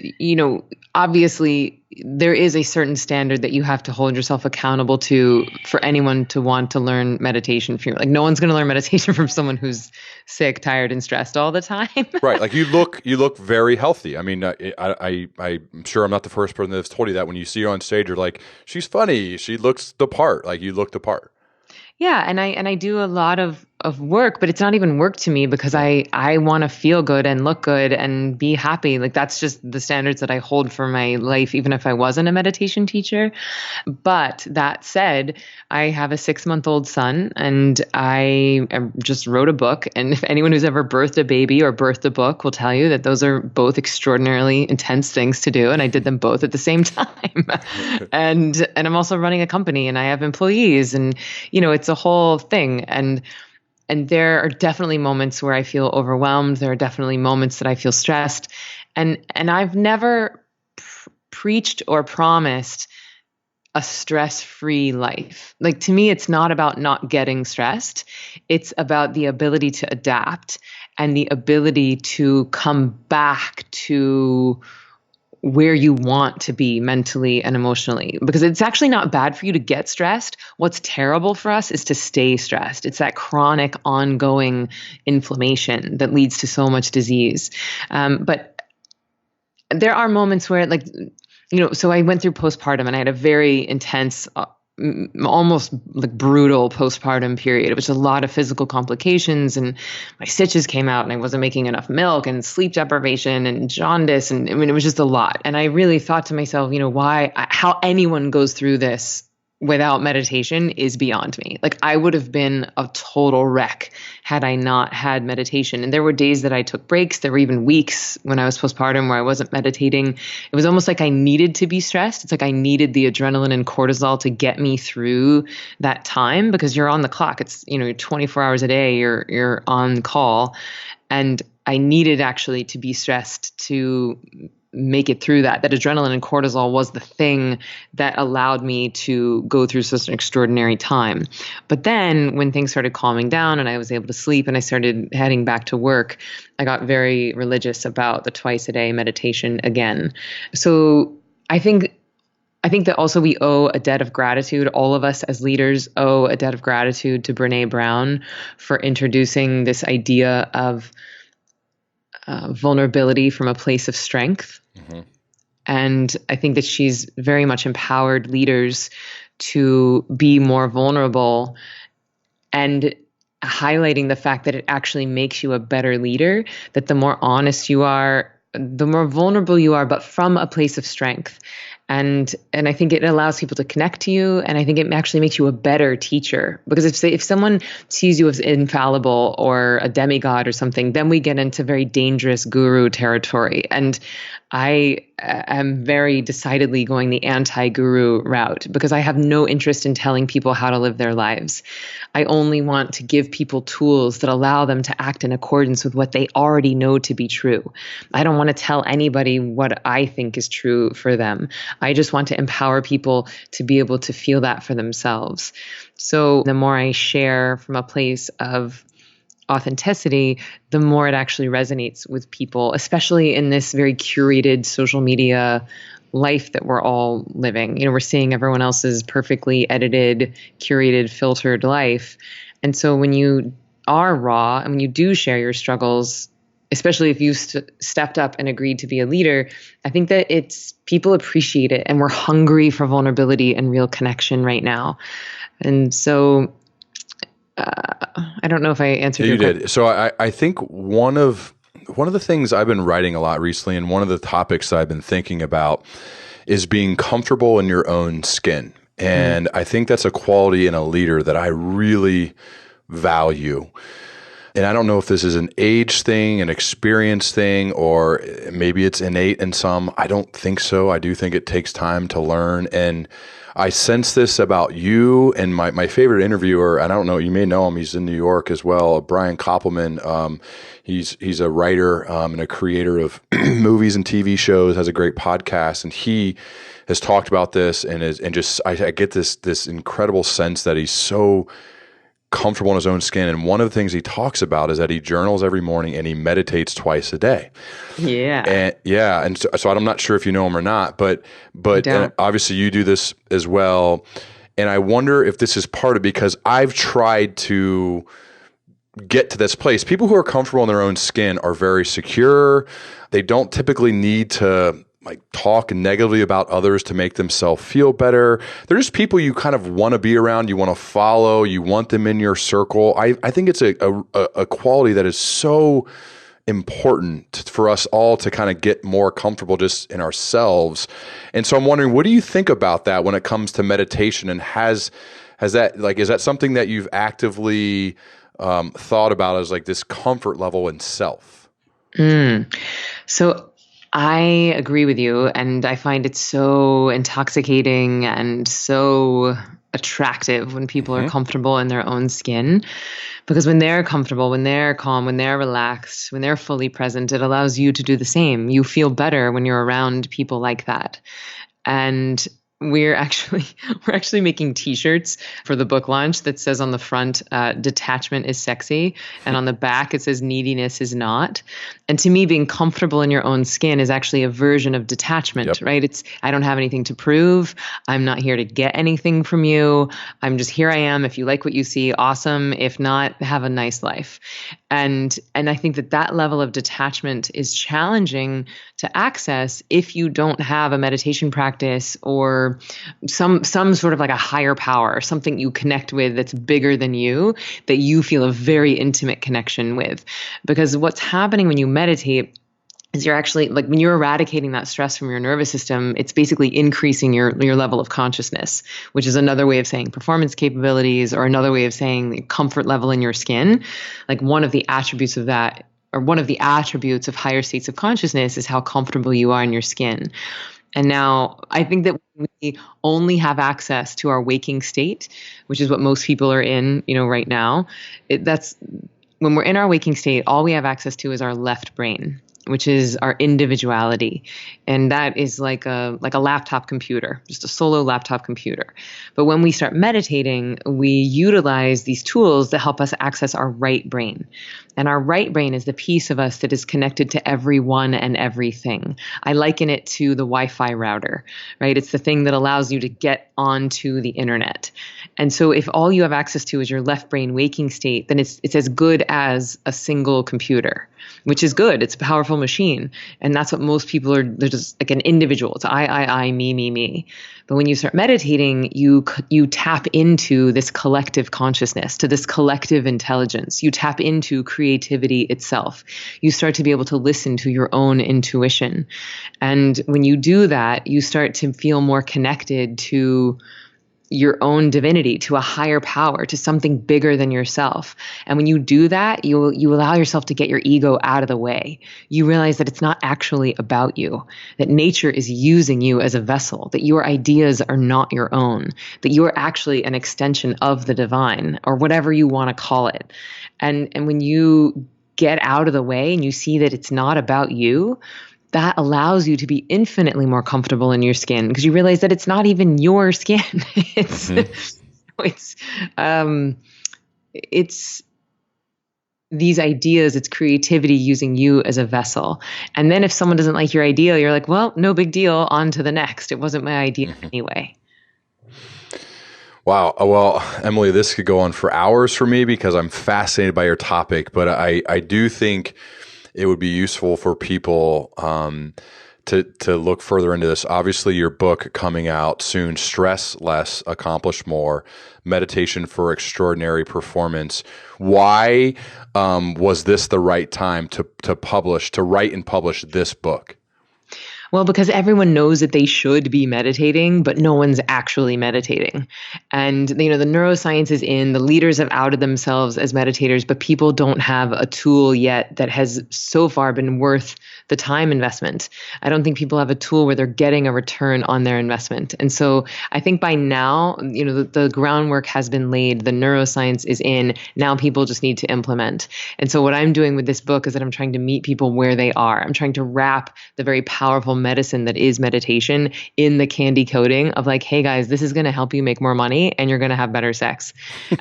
obviously there is a certain standard that you have to hold yourself accountable to for anyone to want to learn meditation from you. Like, no one's going to learn meditation from someone who's sick, tired, and stressed all the time. Right. Like, you look very healthy. I mean, I'm sure I'm not the first person that's told you that. When you see her on stage, you're like, she's funny. She looks the part. Like, you look the part. Yeah, and I do a lot of work, but it's not even work to me because I want to feel good and look good and be happy. Like, that's just the standards that I hold for my life, even if I wasn't a meditation teacher. But that said, I have a 6-month-old son, and I just wrote a book. And if anyone who's ever birthed a baby or birthed a book will tell you that those are both extraordinarily intense things to do. And I did them both at the same time. and I'm also running a company, and I have employees, and it's a whole thing. And there are definitely moments where I feel overwhelmed. There are definitely moments that I feel stressed. And I've never preached or promised a stress-free life. Like, to me, it's not about not getting stressed. It's about the ability to adapt and the ability to come back to where you want to be mentally and emotionally, because it's actually not bad for you to get stressed. What's terrible for us is to stay stressed. It's that chronic, ongoing inflammation that leads to so much disease. But there are moments where, like, so I went through postpartum, and I had a very intense, almost like brutal postpartum period. It was a lot of physical complications, and my stitches came out, and I wasn't making enough milk, and sleep deprivation, and jaundice. And I mean, it was just a lot. And I really thought to myself, how anyone goes through this without meditation is beyond me. Like, I would have been a total wreck had I not had meditation. And there were days that I took breaks. There were even weeks when I was postpartum where I wasn't meditating. It was almost like I needed to be stressed. It's like I needed the adrenaline and cortisol to get me through that time, because you're on the clock. It's, you're 24 hours a day, you're on call. And I needed actually to be stressed to make it through that. That adrenaline and cortisol was the thing that allowed me to go through such an extraordinary time. But then when things started calming down and I was able to sleep and I started heading back to work, I got very religious about the twice-a-day meditation again. So I think that also we owe a debt of gratitude. All of us as leaders owe a debt of gratitude to Brené Brown for introducing this idea of vulnerability from a place of strength. And I think that she's very much empowered leaders to be more vulnerable, and highlighting the fact that it actually makes you a better leader, that the more honest you are, the more vulnerable you are, but from a place of strength. And I think it allows people to connect to you. And I think it actually makes you a better teacher, because if someone sees you as infallible or a demigod or something, then we get into very dangerous guru territory. And I am very decidedly going the anti-guru route, because I have no interest in telling people how to live their lives. I only want to give people tools that allow them to act in accordance with what they already know to be true. I don't want to tell anybody what I think is true for them. I just want to empower people to be able to feel that for themselves. So the more I share from a place of authenticity, the more it actually resonates with people, especially in this very curated social media life that we're all living. We're seeing everyone else's perfectly edited, curated, filtered life. And so when you are raw and when you do share your struggles, especially if you stepped up and agreed to be a leader, I think that people appreciate it, and we're hungry for vulnerability and real connection right now. And so I don't know if I answered your question. You did. So I think one of the things I've been writing a lot recently, and one of the topics that I've been thinking about, is being comfortable in your own skin. And I think that's a quality in a leader that I really value. And I don't know if this is an age thing, an experience thing, or maybe it's innate in some. I don't think so. I do think it takes time to learn. And I sense this about you and my favorite interviewer, and I don't know, you may know him, he's in New York as well, Brian Koppelman. He's a writer and a creator of movies and TV shows, has a great podcast, and he has talked about this I get this incredible sense that he's so comfortable in his own skin. And one of the things he talks about is that he journals every morning and he meditates twice a day. Yeah. And so I'm not sure if you know him or not, but and obviously you do this as well. And I wonder if this is part of, because I've tried to get to this place. People who are comfortable in their own skin are very secure. They don't typically need to talk negatively about others to make themselves feel better. They're just people you kind of want to be around, you want to follow, you want them in your circle. I think it's a quality that is so important for us all to kind of get more comfortable just in ourselves. And so I'm wondering, what do you think about that when it comes to meditation? And is that something that you've actively thought about as this comfort level in self? So I agree with you, and I find it so intoxicating and so attractive when people are comfortable in their own skin, because when they're comfortable, when they're calm, when they're relaxed, when they're fully present, it allows you to do the same. You feel better when you're around people like that. And we're actually making t-shirts for the book launch that says on the front, detachment is sexy. And on the back, it says neediness is not. And to me, being comfortable in your own skin is actually a version of detachment, right? I don't have anything to prove. I'm not here to get anything from you. I'm just here I am. If you like what you see, awesome. If not, have a nice life. And I think that level of detachment is challenging to access if you don't have a meditation practice or some sort of a higher power or something you connect with that's bigger than you, that you feel a very intimate connection with. Because what's happening when you meditate is you're actually, when you're eradicating that stress from your nervous system, it's basically increasing your level of consciousness, which is another way of saying performance capabilities, or another way of saying the comfort level in your skin. One of the attributes of that, or one of the attributes of higher states of consciousness, is how comfortable you are in your skin. And now I think that we only have access to our waking state, which is what most people are in, right now. That's when we're in our waking state, all we have access to is our left brain, which is our individuality. And that is like a laptop computer, just a solo laptop computer. But when we start meditating, we utilize these tools that help us access our right brain. And our right brain is the piece of us that is connected to everyone and everything. I liken it to the Wi-Fi router, right? It's the thing that allows you to get onto the internet. And so if all you have access to is your left brain waking state, then it's as good as a single computer, which is good. It's a powerful machine. And that's what most people are. They're just like an individual. It's I, me. But when you start meditating, you tap into this collective consciousness, to this collective intelligence. You tap into creativity itself. You start to be able to listen to your own intuition. And when you do that, you start to feel more connected to your own divinity, to a higher power, to something bigger than yourself. And when you do that, you allow yourself to get your ego out of the way. You realize that it's not actually about you, that nature is using you as a vessel, that your ideas are not your own, that you are actually an extension of the divine, or whatever you want to call it. And when you get out of the way and you see that it's not about you, that allows you to be infinitely more comfortable in your skin, because you realize that it's not even your skin. It's these ideas, it's creativity using you as a vessel. And then if someone doesn't like your idea, you're like, well, no big deal, on to the next. It wasn't my idea anyway. Wow. Well, Emily, this could go on for hours for me because I'm fascinated by your topic, but I do think it would be useful for people to look further into this. Obviously, your book coming out soon, Stress Less, Accomplish More, Meditation for Extraordinary Performance. Why was this the right time to write and publish this book? Well, because everyone knows that they should be meditating, but no one's actually meditating. And, the neuroscience is in, the leaders have outed themselves as meditators, but people don't have a tool yet that has so far been worth the time investment. I don't think people have a tool where they're getting a return on their investment. And so I think by now, the groundwork has been laid, the neuroscience is in, now people just need to implement. And so what I'm doing with this book is that I'm trying to meet people where they are. I'm trying to wrap the very powerful medicine that is meditation in the candy coating of like, hey guys, this is going to help you make more money and you're going to have better sex.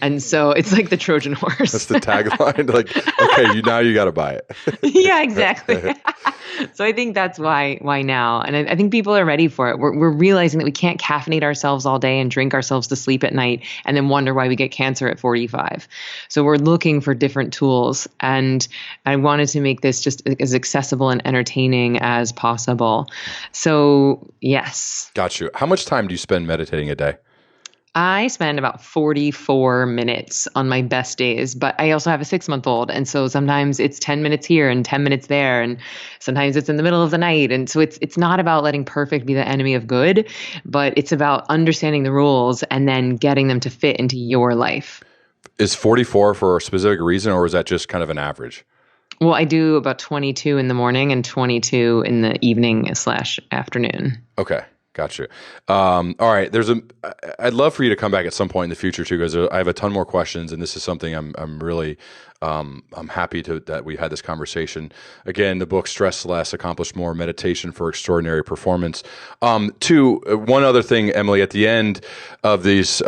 And so it's like the Trojan horse. That's the tagline. Like, okay, now you got to buy it. Yeah, exactly. So I think that's why now. And I think people are ready for it. We're realizing that we can't caffeinate ourselves all day and drink ourselves to sleep at night and then wonder why we get cancer at 45. So we're looking for different tools. And I wanted to make this just as accessible and entertaining as possible. So yes. Got you. How much time do you spend meditating a day? I spend about 44 minutes on my best days, but I also have a 6-month-old. And so sometimes it's 10 minutes here and 10 minutes there. And sometimes it's in the middle of the night. And so it's not about letting perfect be the enemy of good, but it's about understanding the rules and then getting them to fit into your life. Is 44 for a specific reason, or is that just kind of an average? Well, I do about 22 in the morning and 22 in the evening/afternoon. Okay. Got you. All right. I'd love for you to come back at some point in the future too, because I have a ton more questions, and this is something I'm really I'm happy that we had this conversation. Again, the book Stress Less, Accomplish More, Meditation for Extraordinary Performance. One other thing, Emily, at the end of these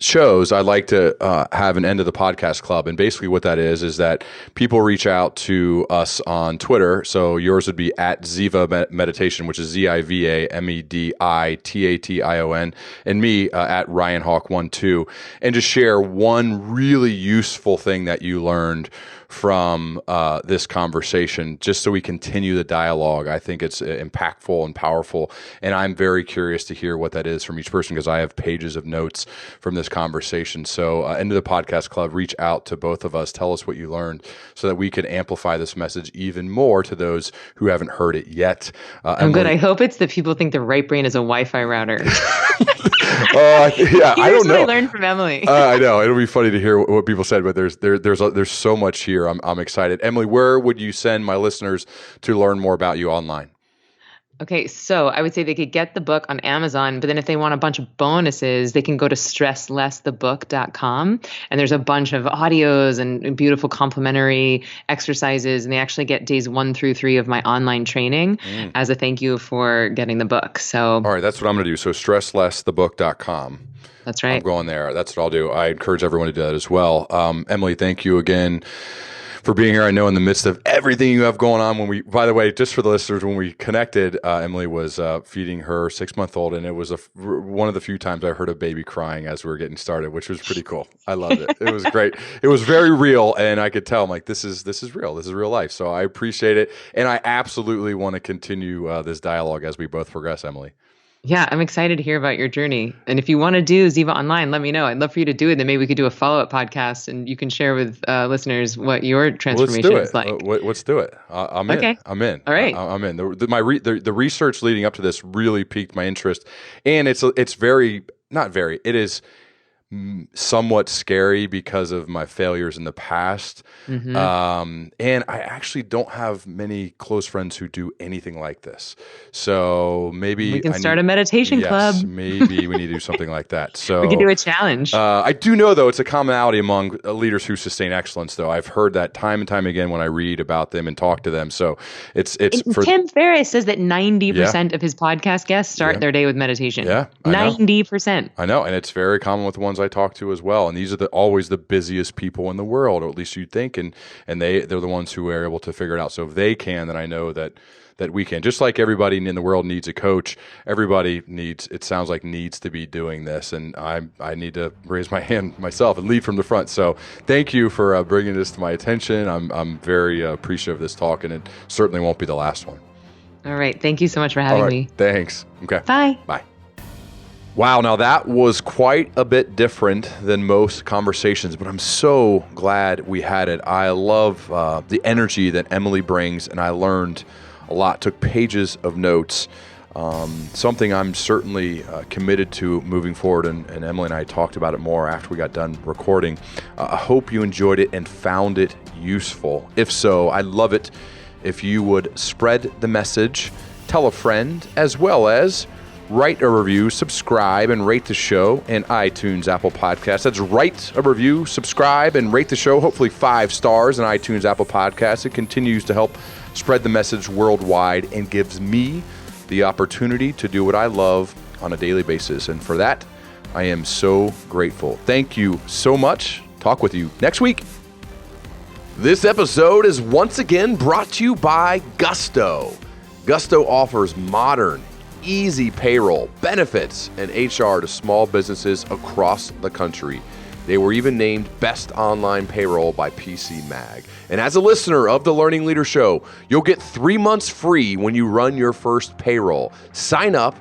shows, I like to have an end of the podcast club. And basically what that is that people reach out to us on Twitter. So yours would be at Ziva Meditation, which is ZIVAMEDITATION, and me at RyanHawk12, and just share one really useful thing that you learned from this conversation, just so we continue the dialogue. I think it's impactful and powerful, and I'm very curious to hear what that is from each person, because I have pages of notes from this conversation. So into the podcast club, reach out to both of us, tell us what you learned, so that we can amplify this message even more to those who haven't heard it yet. I'm good. I hope it's that people think the right brain is a Wi-Fi router. Yeah, I don't know. What I learned from Emily. I know it'll be funny to hear what people said, but there's so much here. I'm excited. Emily, where would you send my listeners to learn more about you online? Okay, so I would say they could get the book on Amazon, but then if they want a bunch of bonuses, they can go to stresslessthebook.com, and there's a bunch of audios and beautiful complimentary exercises, and they actually get days 1 through 3 of my online training as a thank you for getting the book. So, all right, that's what I'm going to do. So stresslessthebook.com. That's right. I'm going there. That's what I'll do. I encourage everyone to do that as well. Emily, thank you again for being here. I know in the midst of everything you have going on, by the way, just for the listeners, when we connected, Emily was feeding her 6-month-old, and it was one of the few times I heard a baby crying as we were getting started, which was pretty cool. I loved it. It was great. It was very real, and I could tell, I'm like, this is real. This is real life. So I appreciate it, and I absolutely want to continue this dialogue as we both progress, Emily. Yeah, I'm excited to hear about your journey. And if you want to do Ziva Online, let me know. I'd love for you to do it. Then maybe we could do a follow-up podcast, and you can share with listeners what your transformation is like. Let's do it. I'm in. Okay. I'm in. All right. I'm in. The research leading up to this really piqued my interest, and it is somewhat scary because of my failures in the past. And I actually don't have many close friends who do anything like this. So maybe we can start a meditation club. Maybe we need to do something like that. So we can do a challenge. I do know, though, it's a commonality among leaders who sustain excellence, though. I've heard that time and time again when I read about them and talk to them. So Tim Ferriss says that 90% of his podcast guests start their day with meditation. Yeah. 90%. I know. And it's very common with the ones I talk to as well. And these are always the busiest people in the world, or at least you'd think. And they're the ones who are able to figure it out. So if they can, then I know that we can. Just like everybody in the world needs a coach, everybody needs to be doing this. And I need to raise my hand myself and lead from the front. So thank you for bringing this to my attention. I'm very appreciative of this talk, and it certainly won't be the last one. All right. Thank you so much for having me. Thanks. Okay. Bye. Bye. Wow, now that was quite a bit different than most conversations, but I'm so glad we had it. I love the energy that Emily brings, and I learned a lot, took pages of notes. Something I'm certainly committed to moving forward, and Emily and I talked about it more after we got done recording. I hope you enjoyed it and found it useful. If so, I'd love it if you would spread the message, tell a friend, as well as write a review, subscribe, and rate the show in iTunes, Apple Podcasts. That's write a review, subscribe, and rate the show, hopefully 5 stars in iTunes, Apple Podcasts. It continues to help spread the message worldwide and gives me the opportunity to do what I love on a daily basis. And for that, I am so grateful. Thank you so much. Talk with you next week. This episode is once again brought to you by Gusto. Gusto offers modern, easy payroll, benefits, and HR to small businesses across the country. They were even named Best Online Payroll by PC Mag. And as a listener of the Learning Leader Show, you'll get 3 months free when you run your first payroll. Sign up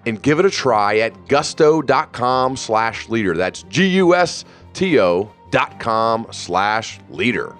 and give it a try at gusto.com/leader. That's GUSTO.com/leader.